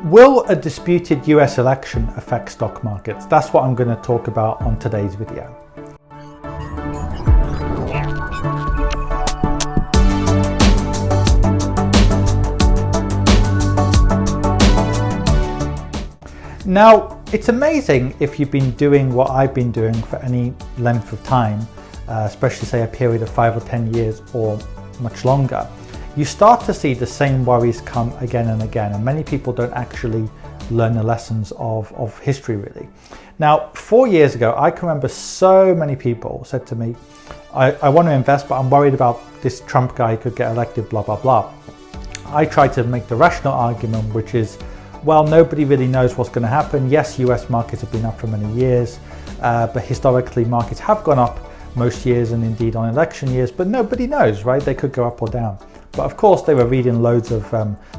Will a disputed US election affect stock markets? That's what I'm going to talk about on today's video. Now, it's amazing if you've been doing what I've been doing for any length of time, especially say a period of 5 or 10 years or much longer. You start to see the same worries come again and again, and many people don't actually learn the lessons of history really. Now, 4 years ago, I can remember so many people said to me, I want to invest, but I'm worried about this Trump guy could get elected, blah, blah, blah. I tried to make the rational argument, which is, well, nobody really knows what's going to happen. Yes, US markets have been up for many years, but historically markets have gone up most years and indeed on election years, but nobody knows, right? They could go up or down. But of course, they were reading loads of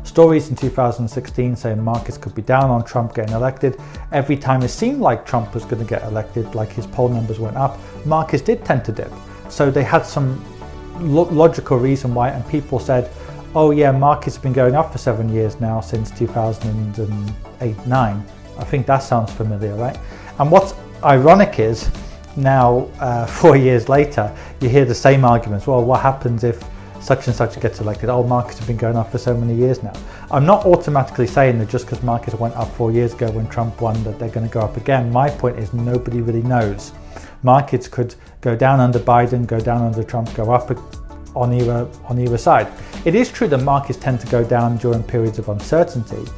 stories in 2016 saying markets could be down on Trump getting elected. Every time it seemed like Trump was going to get elected, like his poll numbers went up, markets did tend to dip. So they had some logical reason why, and people said, oh yeah, markets have been going up for 7 years now since 2008-9. I think that sounds familiar, right? And what's ironic is now, 4 years later, you hear the same arguments. Well, what happens if such and such gets elected? Oh, markets have been going up for so many years now. I'm not automatically saying that just because markets went up 4 years ago when Trump won that they're going to go up again. My point is nobody really knows. Markets could go down under Biden, go down under Trump, go up on either side. It is true that markets tend to go down during periods of uncertainty,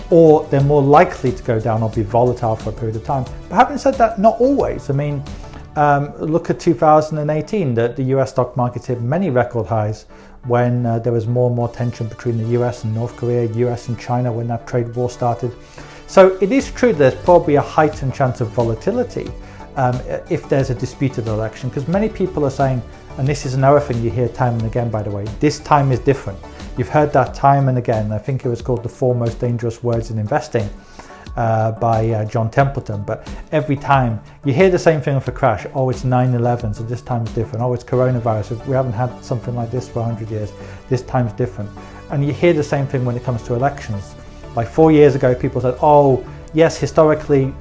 or they're more likely to go down or be volatile for a period of time. But having said that, not always. I mean, look at 2018, the US stock market hit many record highs when there was more and more tension between the US and North Korea, US and China when that trade war started. So it is true there's probably a heightened chance of volatility if there's a disputed election, because many people are saying, and this is another thing you hear time and again, by the way, this time is different. You've heard that time and again. I think it was called The 4 Most Dangerous Words in Investing by John Templeton. But every time you hear the same thing of a crash. Oh, it's 9/11, so this time is different. Oh, it's coronavirus. We haven't had something like this for 100 years. This time's different. And you hear the same thing when it comes to elections. Like 4 years ago, people said, oh, yes, historically,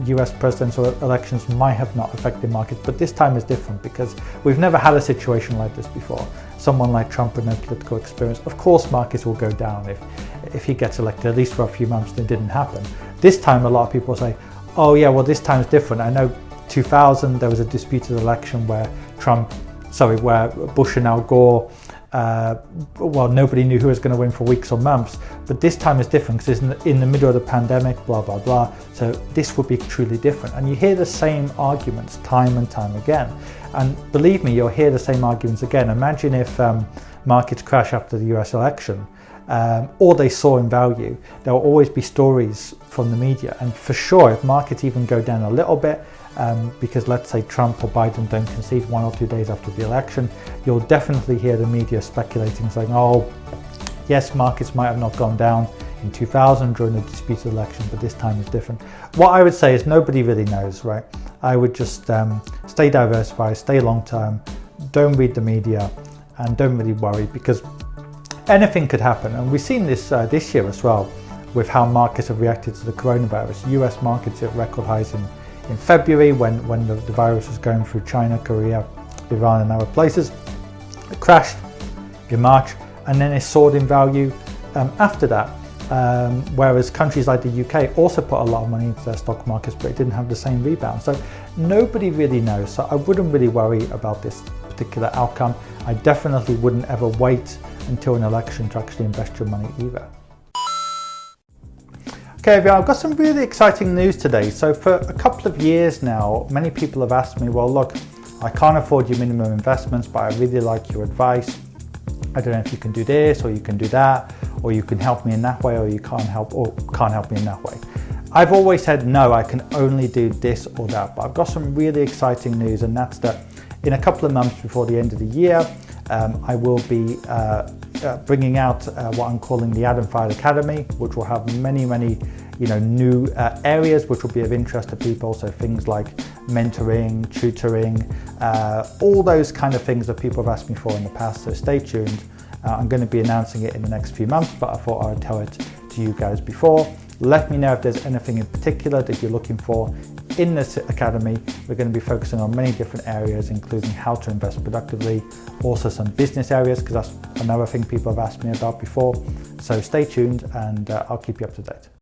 US presidential elections might have not affected markets, but this time is different because we've never had a situation like this before. Someone like Trump with no political experience, of course markets will go down if he gets elected, at least for a few months. It didn't happen. This time a lot of people say, oh yeah, well this time is different. I know 2000 there was a disputed election where Bush and Al Gore, well, nobody knew who was going to win for weeks or months, but this time is different because it's in the middle of the pandemic, blah, blah, blah. So this would be truly different. And you hear the same arguments time and time again. And believe me, you'll hear the same arguments again. Imagine if markets crash after the US election, or they soar in value, there will always be stories from the media. And for sure, if markets even go down a little bit, because let's say Trump or Biden don't concede 1 or 2 days after the election, you'll definitely hear the media speculating, saying, oh, yes, markets might have not gone down in 2000 during the disputed election, but this time is different. What I would say is nobody really knows, right? I would just stay diversified, stay long term, don't read the media, and don't really worry, because anything could happen. And we've seen this this year as well with how markets have reacted to the coronavirus. US markets hit record highs in February when the virus was going through China, Korea, Iran and other places. It crashed in March and then it soared in value after that. Whereas countries like the UK also put a lot of money into their stock markets, but it didn't have the same rebound. So nobody really knows. So I wouldn't really worry about this particular outcome. I definitely wouldn't ever wait until an election to actually invest your money either. Okay, everyone, I've got some really exciting news today. So for a couple of years now, many people have asked me, well, look, I can't afford your minimum investments, but I really like your advice. I don't know if you can do this or you can do that, or you can help me in that way, or you can't help me in that way. I've always said, no, I can only do this or that, but I've got some really exciting news, and that's that in a couple of months before the end of the year, I will be bringing out what I'm calling the Adam Fayed Academy, which will have many new areas which will be of interest to people. So things like mentoring, tutoring, all those kind of things that people have asked me for in the past. So stay tuned. I'm going to be announcing it in the next few months, but I thought I would tell it to to you guys before. Let me know if there's anything in particular that you're looking for in this academy. We're going to be focusing on many different areas, including how to invest productively, also some business areas, because that's another thing people have asked me about before. So stay tuned and I'll keep you up to date.